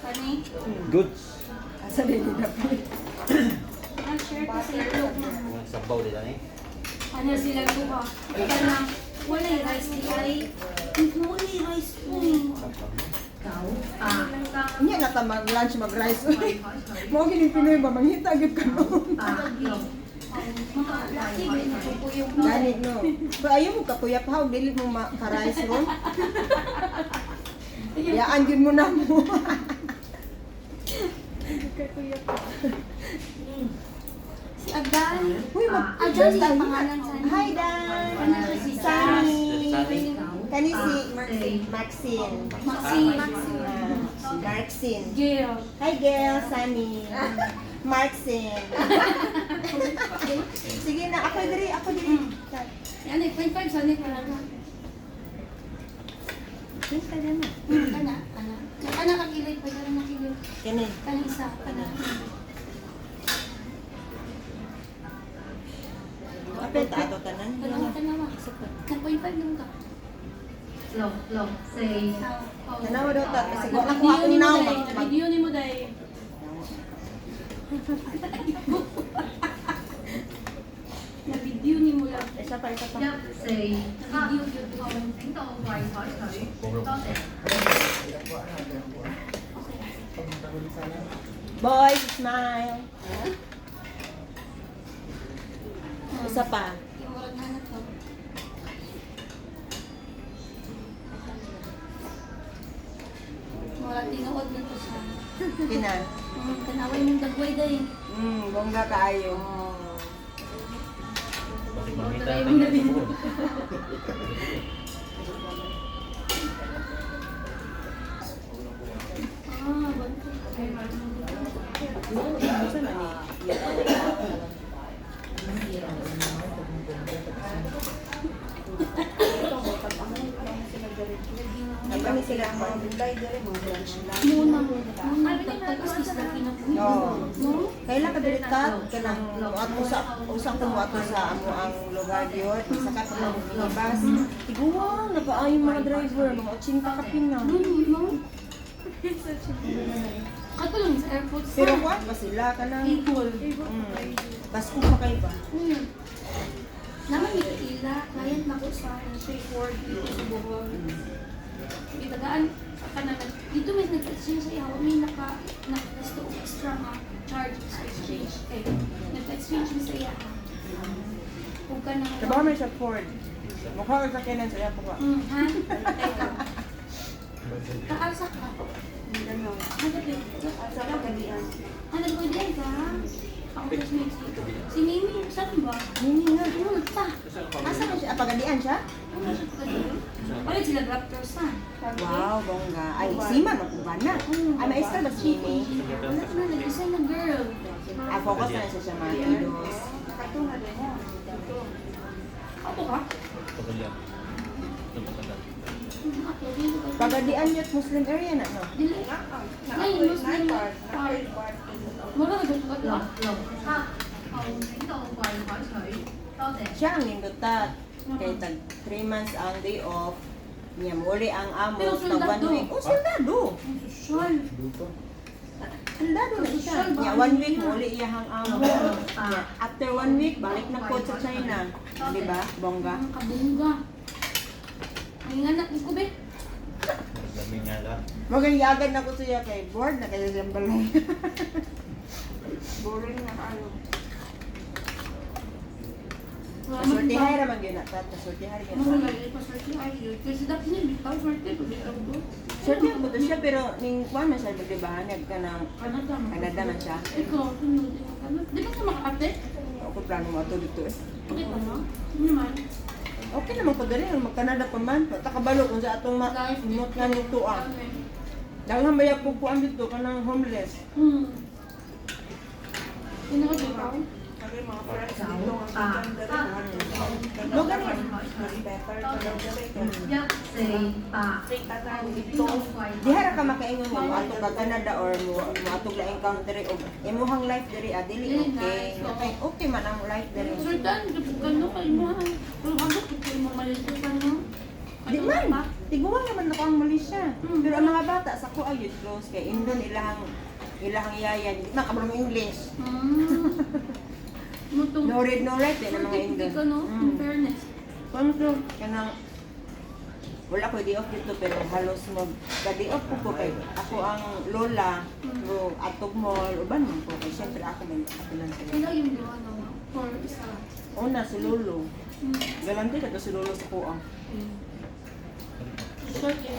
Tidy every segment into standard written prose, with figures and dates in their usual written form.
Kani? Goods. Asa din na po. Share ko sa itlog mo. Kung sabaw din eh. Ano sila ko ba? Kana wala yung rice di ay. Wala yung rice po. Nya na ta mag-lunch, mag-rice. Mo gini Pinoy ba manghita gyud ka no. Laki ba yung pupuyog mo? Gani no. Pero ayaw mo kapuyap ha, dili mo ka-rice ron. Yaan gyud mo na mo. Si Adan. Uy, Adan yung pangalan sa Hi Dan. Ano siya si Sunny. Sunny. Kani si Maxine. Maxine. Maxine. Gail. Hi Gail, Sunny. Maxine. Sige na, ako diri. Yan eh, 0.5 sa nito lang. Kana. Kana kakilay pa rin nakilay. Kani. Kana isa. Kana. Apet ato tanan. Kana ma. Ka 0.5 lang ka. lộc xì Tanawa daw ta kasi wala ko Video akong ni mo now. day. Video ni mo day. Na video ni mo lang. Isa pa.一四黑 Video yun.請到櫃台取，多謝。 Boys, smile. Isa pa. Yung oras na to. Wala tinuod na to sa... Kina. Kanaway mong dagway day. Bongga kaayo. Pati mamita tayo ng buo. Bantu. Isa man ni. Nagkami sila mga bulay dere mga lunch lang. Muna, tagtag-istis na pinapuyo. Oo. No? Kailan ka dilikat kanang ato sa usang kumuato sa amo ang lugar gyud saka pa lang ilabas. Tiguang napaayo mga driver mga 80 ka pina. No? Kato lang sa airport sa. Pero kuan ba sila kanang Equal. Basko pa kay ba? Naman yung ila, client na ko sa straightforward dito sa Bohol. Itagaan ka na dito may nag-exchange sa ihaw, may naka-gusto extra nga charge sa exchange. Nag-exchange mo sa iya. Huwag ka na... Trabaho may sa Ford. Mukha ko sa kenan sa iya pa ba? Ha? Teka. Kaasa ka. Asa ka gabian. Nagpwede ka. Ako classmates dito. Si Mimi, saan ba? Nini nga. Ano ta? Asa na siya? Pagadian siya? Ano siya pwede? Wala sila Raptors na. Wow, bongga. Ay, sima no ba na? Ay, maestra ba si Mimi? Wala na, nag-design na girl. Ah, focus na siya sa mga kilos. Ako ka? Pagalian. Ito pagkatan. Ako, dito ka. Pagadian yun, Muslim area na, no? Dili. Ngayon, Muslim part. Wala na doon ba? 六黑請到櫃台取，多謝。 Siya ang nindutat. Kaya tag 3 months ang day off. Niya muli ang amo. Pero Tag soldado. 1 week. Oh, soldado. Ang sosyal. Soldado na siya. Niya 1 week muli iyahang amo. Niya, after 1 week, balik na po sa China. Di ba? Bongga. Ang kabungga. Ang anak ko, be. Dami nga lang. Magandang na ko siya kay board na kayo siyang balay. Boring na kayo. Pasortihay raman yun na. Pasortihay yun. Kasi dati niya, bitaw, swerte ko. Sortihay mo to siya pero ning kuwan man siya diba? Nagka ng Canada man siya. Ikaw, sunod. Di ba ka makaate? Ako plano mo ato dito eh. Okay pa, no? Ano naman? Okay naman ko dali mag-Canada pa man. Takabalo kung sa atong mot nga nito ah. Daghang bayag po kuan dito kanang homeless. Sino ka dito? No gani. 148 Dihara ka makaingon nga moadto ka Canada or moadto la country og imuhang life diri dili okay. Okay, okay man ang life diri. Sultan, gano kayo mo. Pero ano, kung mo malito ka no? Di man. tiguan naman ako ang Malaysia. Pero ang mga bata sa ko ayun close kay Indon ilahang yaya, hindi man kamarong English. Mutong No read, no write din ang mga Indon. ka, no? In fairness. Kung kanang wala ko day off dito pero halos mag-day off ko kay ako ang lola go atog mall uban man ko kay syempre ako man lang sila. Kailan yung gawa ng for isa? Una si Lolo. Galante ka to si Lolo sa kuha. Short yun.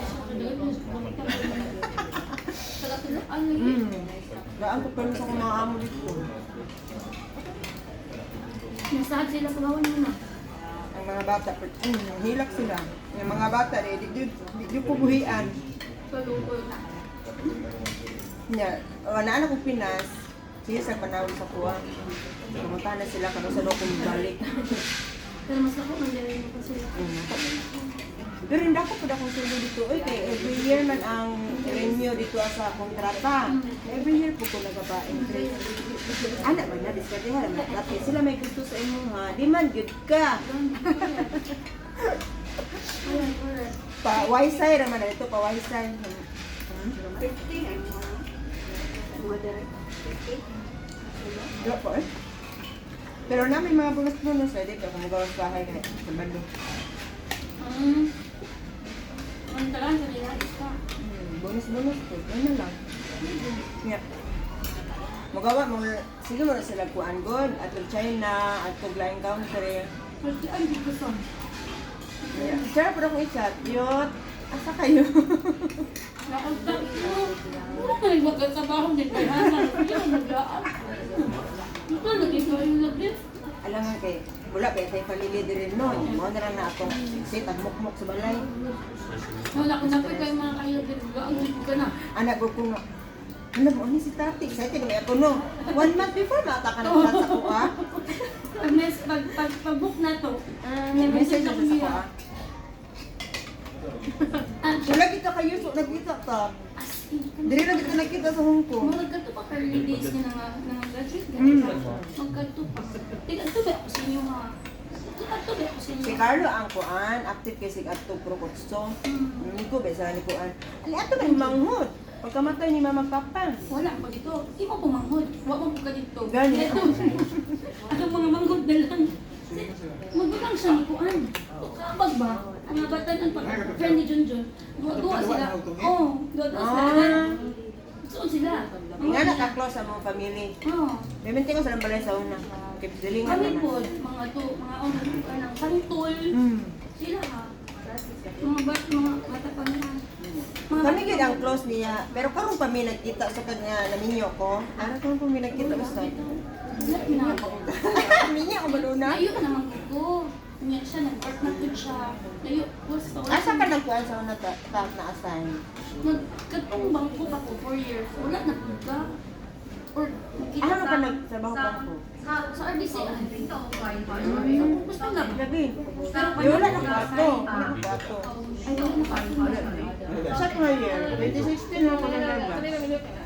Ano yun? Daan ko pero sa mga amo dito. Nasahad sila pagawan mo na. Ang mga bata, hilak sila. Yung mga bata, di ko buhian. Palukoy na. Naan ako Pinas, siya sa panahon sa kuha. Pumunta na sila kano sa loob balik. Pero mas ako mandarin mo pa sila. Pero hindi ako pa akong sulo dito. Oy, kay every year man ang renew dito sa kontrata. Every year po ko nagaba-increase. Anak man na, diskarte ha. Dati sila may gusto sa inyo ha. Di man, good ka. Ayan, correct. Pa-Wi-Fi raman na ito, pa-Wi-Fi. Wala po eh. Pero namin mga bonus-bonus, pwede ka kung magawas bahay na sa bando. Ang talaan sa nila, isa. Bonus-bonus po, ano lang. Yeah. Magawa mo, sige mo na sila kuan god, atog China, atog line country. Kasi ang gusto. Yeah. Sarap po akong i-chat, yot. Asa kayo? Nakagtak ko. Wala na rin magkasabaho din kaya naman. Hindi ako nag-aan. Ito, naging ko yung labit. Alam nga kay, wala kaya tayo palili din rin nun. Mga na lang na akong sit at mukmuk sa balay. Wala ko na po kayo mga kayo din. Ang gusto ka na. Anak ko kung alam mo, ano si Tati? Excited kami ako no. 1 month before, mata ka ng chat sa kuha. Pag-book na to, May message na sa kuha. Ah, Wala kita kayo, so nagkita ta. as in, Dili na kita nakita sa Hong Kong. magkadto pa ka early days niya nga graduate ka. Magkadto pa. Tigadto ba ako sa inyo ha? Tigadto ba ako sa inyo? Si Carlo ang kuan, active kay sig adto pro kutso. Ni ko besa ni kuan. Ali ato man manghod. Pagkamatay ni Mama Papa. Wala pa dito. Di mo pumanghod. Wala mo ka dito. Gani. Ito. Ang mga manghod na lang. Magbilang siya ni Kuan. Kabag ba? Ang mga bata ng friend ni Junjun. Duwa sila. Oo. Duwa sila. Doon sila. Nga naka-close ang mga family. Oo. Memente ko sa balay sa una. Kip dilingan Kami na. po, mga to, mga ng kantol. Sila ha. Mga bata pa nila. Kami gid ang close niya, pero karon pa mi nagkita sa kanya naminyo ko. Ara karon pa mi nagkita basta. Minyo ko baluna. Layo naman ko. Niya siya, nag-work na po siya. Layo po sa Asa ka nagkuan sa una ta na assign? Nagkatong bangko pa ko 4 years. Wala na po ka. Or magkita Ano ka nagtrabaho pa ko? sa RDC. Dito, Wi-Fi. Gusto lang. Gabi. Pero Wala na kwarto. Wala na kwarto. Ay, wala na pa. Sa nga year, 2016 ako naglaga.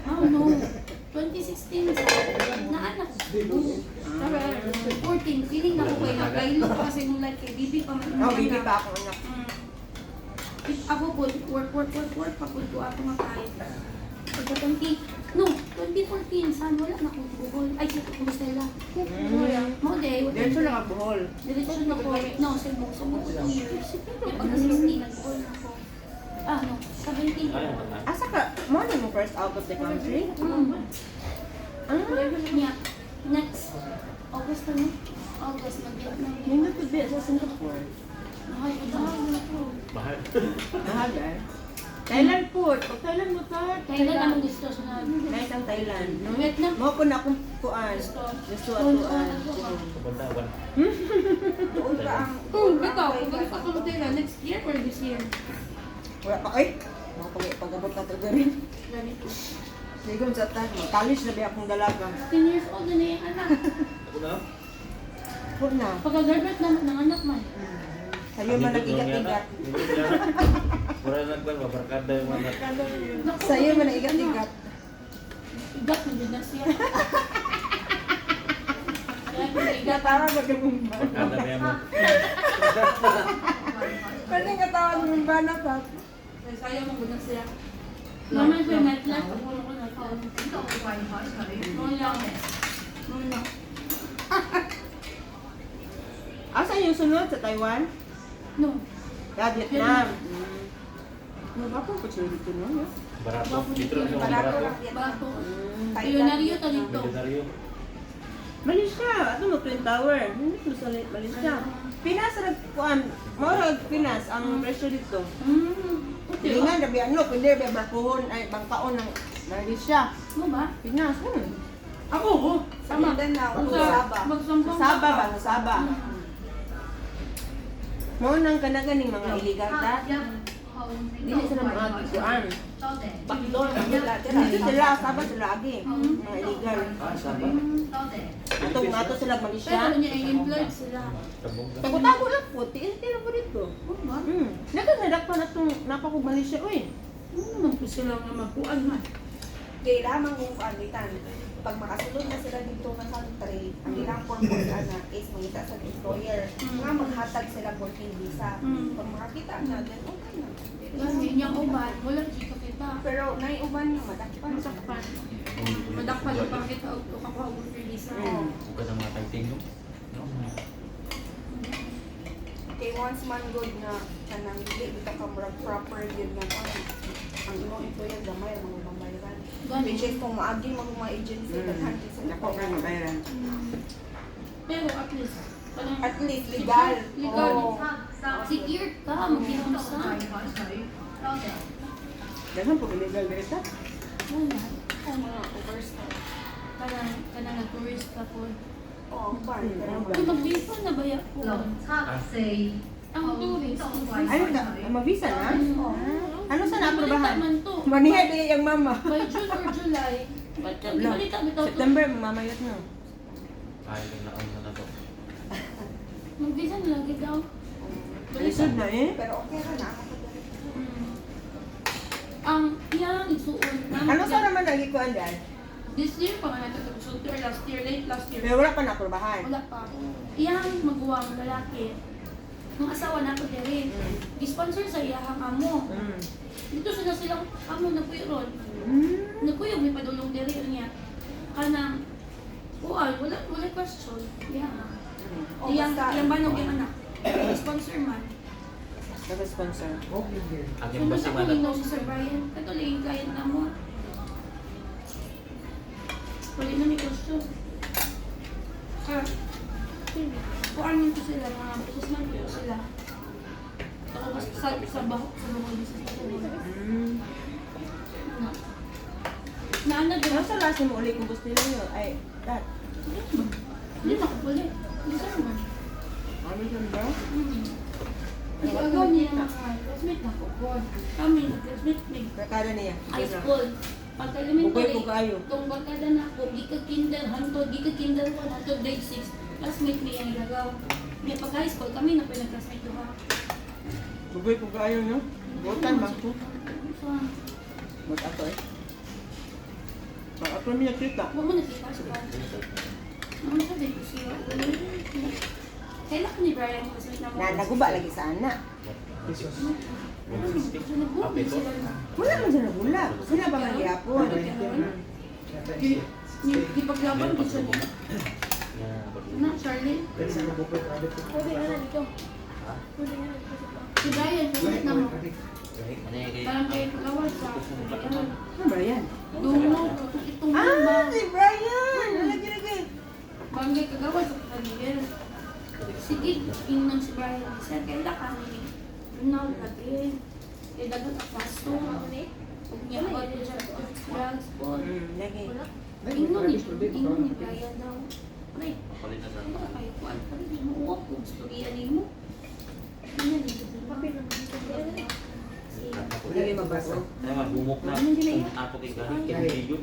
Oh no. 2016 sa naanak ko. 14, feeling na ko kayo naglaylo kasi nung like kay Bibi pa man. Oh, bibi pa ako anak. If ako po, work pa po ko ako nga kahit. Pagka 2014, saan wala na akong Google. Ay, si Bustela. Mo day, Diyan siya nakabuhol. diretso na ko. No, Cebu. 2 years. Yung pagka 16, nag-call na ako. Ah, no, 17. Asa ka? Mo na mo first out of the country? Yeah. Next August na no? August, mag-Vietnam. Nindot ko ba sa Singapore? Mahal ko na ako. Mahal. Mahal eh. Thailand po. Pag Thailand mo ta. Thailand naman gusto siya na. Nice ang Thailand. No? Vietnam. Mo ko na akong kuan. Gusto atuan. Kabandawan. Doon ka ang... Ikaw, kung gusto ka mo Thailand, next year or this year? Wala pa. Ay! Mga pag-abot na ito rin. Ganito. Sige mo sa tayo. College na ba akong dalaga? 10 years old na na yung anak. Ako na? Huwag na. Pagka-graduate naman ng anak man. Sa'yo man nag-igat-igat. Pura nagban, mabarkada yung mga Sa'yo man nag-igat-igat. Igat mo din na siya. Kaya kung igat, Para ba yung barkada ba yan mo? Pwede nga tawag ng bana pa. Sayang mo na siya. Naman siya nightlife. Ako ko nightlife. 領導為採取 Noon lang. Noon lang. Asan yung sunod sa Taiwan? No. Ya, Vietnam. Ano ba po sila dito no? Barato. Dito lang sa mga barato. Bato. Milyonaryo to dito. Milyonaryo. Malaysia, ato mo Twin Tower. Hindi mo sa Malaysia. Pinas ra kuan, mao Pinas ang presyo dito. Okay. Lingan dabi ano, kundi ba barkuhon ay bangkaon ng Malaysia. Mo ba? Pinas. Ako, oh. Sama. Saba ba? Saba. Mao nang kanaganing mga illegal ta. 一號領 Dili 導 sila 為 mga 採 kuan. 取多謝 Backdoor Dito sila, Saba sila agi. Mga illegal. Ah, Sabah. 多謝 Ato sila Malaysia. Pero niya ay employed sila. Tabong ka. Tago-tago lang po, tiil-tiil lang po dito. Mo ba? Nadakpan na itong napakog Malaysia, uy. Ano naman po sila nga mapuan man? Kailangan kung kanitan. Pag makasulod na sila dito ng country, ang ilang purpose ana is mangita sa employer. Nga maghatag sila working visa. Pag makakita na, then okay na. Kasi niyang uban, wala di ka kita. Pero naiuban yung madakpan. Masakpan. Madakpan yung pakita o kakuha mo for visa. Bukan ang mga tagting no? Kay once man good na kanang dili bitaw ka murag proper yun nga kung ang imong employer gamay ang mga pambayaran. Which is kung maagi mga agency daghan kay sila Nako nga mabayaran. Pero at least, parang At least legal. Legal. Oo. secure ka, magkinamsa. 為採取多謝 Daghan po illegal dito. Wala. Ang mga overstay. Kanang nag-tourist ka po. Oo, ban. Kung mag-visa na baya po. 6、4 Ang 號領 tourist. 導為 Ay, 採取 mavisa na? Ano sa Balita naaprobahan? man to. Maniha di yung mama. By June or July. Balita bitaw to. September, mamayot na. Ay, naon na to. Mag-visa na lagi daw. Lisod na eh. Pero okay ra na ako dali. Ang iyang isuon na Ano sa naman nagikuan dyan? this year pa nga natutugsunod or last year, late last year. Pero wala pa naaprobahan. Wala pa. Iyang maguwang lalaki. Ang asawa na ko diri. Sponsor sa iyang amo. Dito sila silang amo nagkuyon. Nagkuyog may padulong diri niya. Kanang wala question. O, basta- Iyang banog yung anak. Sponsor man. Nag-sponsor. Aging Sunod basi ako man ning si Sir Brian. Katuloy yung client na mo. Wala na may question. Kuan nito sila, mga businessman ko sila. Ako mas sa baho, sa mga business ko. Naana Ano din. sa last mo uli kung gusto nyo? Ay, that. Hindi na ako puli. Hindi sa naman. Ano yun ba? Ang agaw niya mga classmate na ko. Kami, classmate, may Rekada niya. high school. Pagka-elementary, Bugay po kayo. itong barkada na ako, di ka kinder, hantod, di ka kinder 1, hantod grade 6. Classmate niya ang ilagaw. May pagka-high school, kami na pinag-classmate ko ha. Bugay po kayo, no? Butan ba? So, Ba't ato eh? Ba't ato niya kita? huwag mo nakita siya ba? Ano sabi ko siya? Kailan ko ni Brian classmate na mo? Naguba lagi sa anak. Nag-book sila na. Wala man siya nagula. Sila ba man gihapon? Di paglaban ko siya niya. Na, Charlie? Pwede nga na dito. Pwede nga na dito. Si Brian, classmate na mo. Parang kayo pagawal sa Ano ba yan? Dungo, itong Ah, si Brian! Lagi-lagi. Bangay kagawal sa kanil. Sige, inang si Brian. Sir, kailan kami? Now, lagi. Kaya dagat ang pasto. Huwag niya ko din siya. Drugs po. Lagi. Ingon ni Brian daw. Pre, ano kayo po? Ano pa rin mo? Uwak kung storya ni mo. Ano yan? Papel naman dito. Lagi mabaso. Ay, mabumok na. Ato kay gani, kinilyo.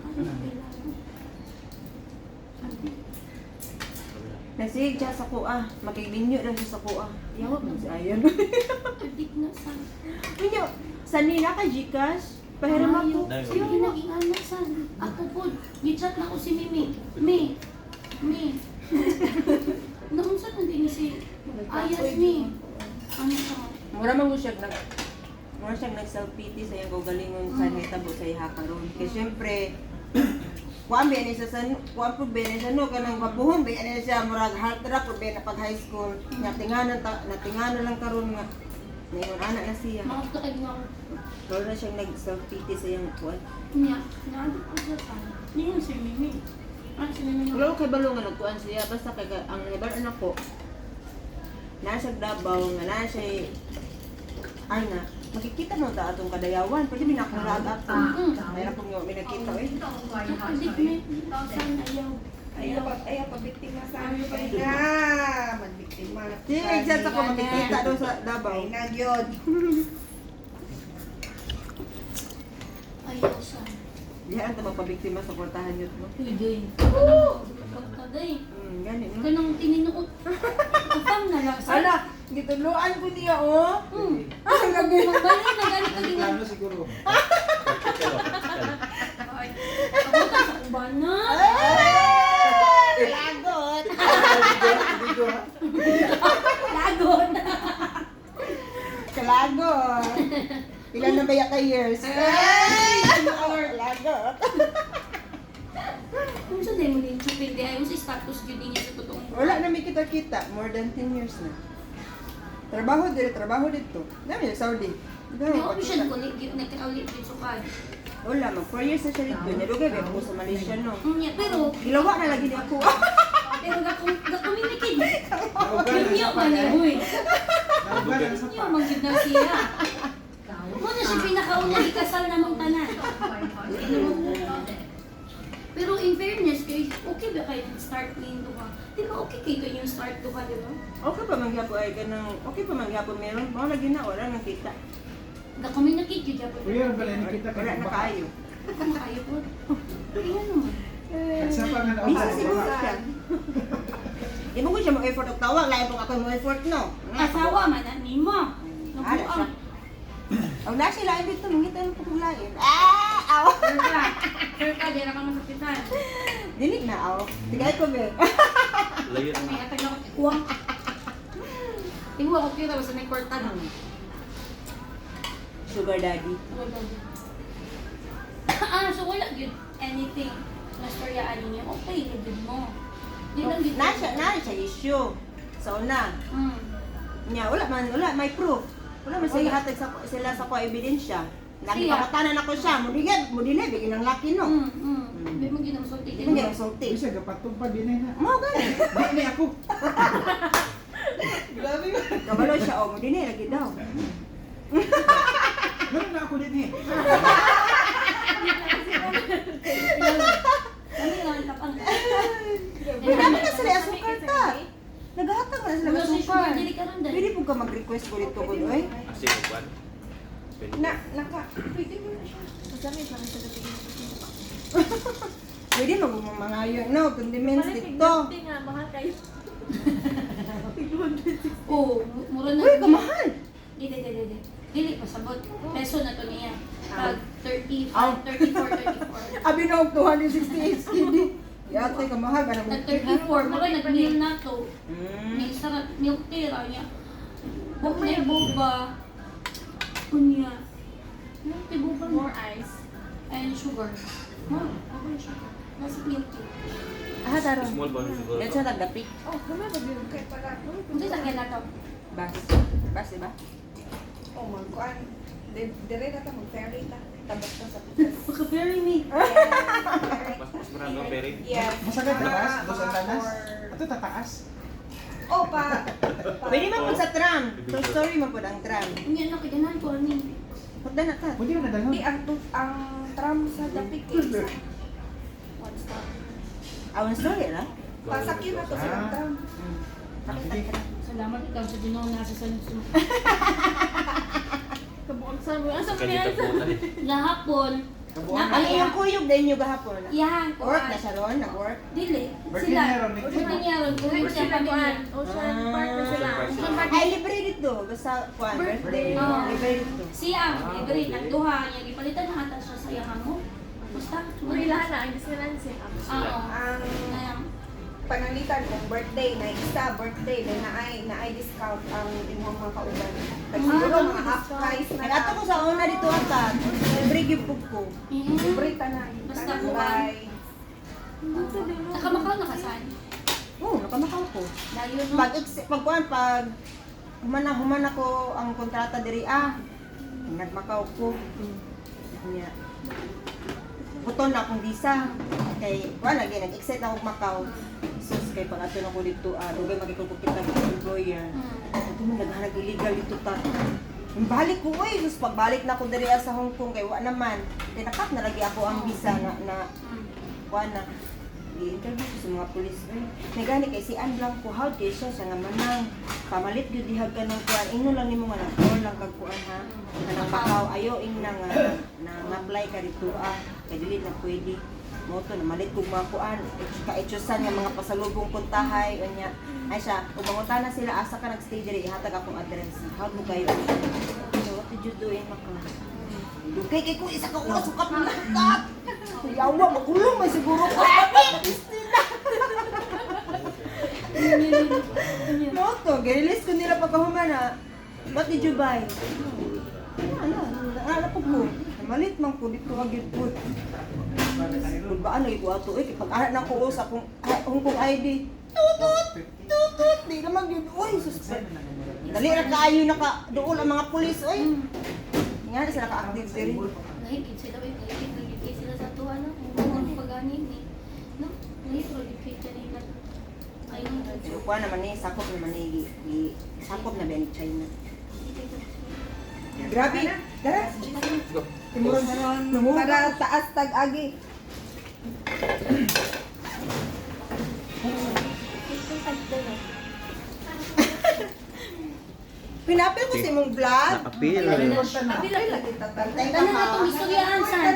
Nasig siya sa kuha. Makibinyo lang siya sa kuha. Yawag man si Ayon. Adik na sa... Minyo, sanina ka Gcash? Pahiram ako. Sige, naging ano sa... Ako po, gichat na ko si Mimi. Mi. Naunsan na din si Ayas ni. Ano sa... Mura man mo siya nag-self-pity sa iyang kaugalingon sa hitabo sa iha karon. Kaya syempre, kuan ba ni sa kuan po ba ni sa no kanang papuhon ba ni siya murag heart rap po ba na pag high school. Natinganan lang karon nga. Ngayon anak na siya. Mga kaig nga. Karon na siyang nag-self-pity sa iyang kuan. Niya, naano ko sa pan. Hindi yung si Mimi. Si Mimi. Pero kay balo nga nagkuan siya basta kay ang nabaran ako. Nasa Davao nga na siya ay na, makikita mo ta atong kadayawan, pwede may nakaraag ato. Mayroon pong may nakita eh. Hindi ko na. Saan ayaw. Ayaw pa biktima sa amin pa na. Magbiktima. Di, exact ako makikita doon sa Davao. Ay na yun. Ayaw siya. Diyan ta magpabiktima sa portahan yun mo. Pwede. Pagkaday. Ganit no? Kanang tininuot. Kapang na lang. Ala, gituluan ko niya oh. Ang gabi. Magbalay na ganito din. Plano siguro. Practical, practical. Kabuta sa kubana. Lagot! Video, ha? Lagot. Kalagot! Ilan na ba yaka years? Lagot! Kung saan din mo din chupin di ayaw sa status yun din niya sa totoong buhay. Wala na may kita-kita. More than 10 years na. Trabaho dito. Dami sa Saudi. Hindi ako siya nagkaulit din sa kanya. Wala, mag 4 years na siya dito. Nalugay ba ako sa Malaysia, no? Pero, Gilawa na lagi niya ako. pero ga-communicate. Yun niya man niya, huy. Yun niya mag-give na siya. Muna siya pinakaunang ikasal na mong tanan. Pero in fairness, kay okay ba kayo start niyo ka? Di ba okay kayo yung start to ka, di ba? Okay pa mangyapo ay ganang, okay pa mangyapo meron. Mga lagi na, wala nang kita. Ga-communicate yun dyan. Kuya, ang balay kita Wala na kayo. Kung kayo po. Tingnan naman. Sa pa nga Bisa siguro siya. Di mo ko siya mag-effort at tawag, lahat po ako mag-effort, no? Asawa man, ani mo. Ala siya. Nabuang. Ang nasi lain dito, mangita yung pagkulain. Aw! Sir ka, di na ka masapitan. Dinig na, aw. Tigay ko, be. Layo May naman. atag na ako tikuwang. Tingwa ko kita, basta may kortan. Sugar daddy. So wala yun anything na storyaan niya. Okay, hindi mo. Di lang dito. Na siya issue. Sa una. Nya, wala, may proof. Wala man sila hatag sila sa ko ebidensya. Nakipakatanan ako siya, mudigay, bigyan ng laki, no? Hindi mo ginasulti. Hindi mo sulti. Isa, kapatong pa din na. Mo gani. Hindi ako. Kabalo siya, oh, mudinay lagi daw. Meron na ako din eh. Kami lang ang tapang. Dami na sila asukar ta. Naghahatag na sila Wala si asukar. Sugar, dili ka rin dahil. Pwede po ka mag-request ko dito ko, oy. Asi ko ban. Pwede mo na siya. Pwede mo mga yun, no? Condiments dito. Oo, mura na. Uy, kamahal. Dili pa sabot. Peso na to niya. Pag 30, Aw. 34. Abi na og 268 KD. Yate kamahal ka na mo. Nag 34, mura nag-meal na to. Mm. May sarap, milk tea raw niya. Bukle boba. Kunya. Milk tea boba. More ice. And sugar. Ako yung sugar. Nasa milk tea. Ah, taro. Small ball siguro. Yan siya nagdapik. Oh, kami ba yun? Kaya pala. Hindi sa kaya na to. Bas. Bas, diba? Oh, magkuhan. Dire na ta, mag-ferry ta. Tabas ta sa pitas. Maka-ferry me. Mas marami ang peri. Yes. Masagad na ba? Dos ang tanas? Or- Ito tataas. Oh, pa. Pwede man po sa tram. So story mo po ang tram. Hindi na kaganan ko ani. Punta na ka. Pwede mo na dalhon. Di, ang tram sa Dapik is One stop. Awan story, la? pasakyan na to sa tram. Salamat ikaw sa Ginoo nasa sa Kabuang sa mo. Asa mo Kalita po na eh. Lahapon. Kabuang Ang iyong kuyog din yung gahapon. Yan ko. Work na siya ron, nag-work. Dili. Birthday Sila. niya ron, Nick. Birthday niya ron. Kung siya pamilya. Ocean Park na sila. Ocean Park. Ay, libre dito. Basta, kuhan, birthday. Oo. Libre dito. Siya, libre, nagduha niya. Gipalitan na ata siya sa iyang mo. Basta. Murilahan na, ang Disneyland siya. Oo. Ang Ayan. panalitan kung birthday na isa birthday then naay discount ang imong mga kauban. Kag siguro mga half price na Nag-ato ko sa una dito ata. Libre gyud pug ko. libre tanan. Basta Tanan buwan. bay. Nakamakal na kasan. Oo, nakamakaw ko. Layo no. Pag humana ko ang kontrata diri nagmakaw ko. Nya. Buton na akong visa. Kay wala lagi nag-excite na ako makaw. Sus kay pag ato na ko dito dugay magikupit ang employer. Ato man naghanag illegal dito ta. Balik ko sus pagbalik na ko diri sa Hong Kong kay wa naman. Kay nakat na lagi ako ang visa na na i-interview ko sa mga pulis. May gani kay si Ann Blanco, how kay siya nga manang pamalit gyud dihag ka ng kuan. Ingno lang nimo nga nag-call lang kag kuan ha. Kanang bakaw ayo ing na nga na apply ka dito kay dili na pwede. Moto na malit kog mga kuan. Kaitsusan nga mga pasalubong puntahay unya. Ay siya, ug mangutana sila asa ka nagstay diri ihatag akong address. How mo kayo? So, what did you do in Macau? Dugay kay ko isa ka oras sukat na lakat. Yawa magulong may siguro ko. Moto, ginilis ko nila pagkahumana. What did you buy? Ano po ko? Malit man ko dito agad po. Kung ba ano ito ato pag anak na ko sa kung Hong Kong ID. Tutut, di naman yun. Uy, sus. Dali ra kaayo naka doon ang mga pulis, oy. Nga sila ka-active diri. Nahigit sila ba? Nahigit sila sa tuwa na. Kung paganin ni. No? Nahigit kanina. Ayun. So, kuha naman sakop naman sakop na ba ni China. Grabe. Dara. Timuron na Para taas tag-agi. Pinapil ko sa imong vlog. Apil. Apil lagi. Tantay ka Tanan na ha. itong istoryahan, san?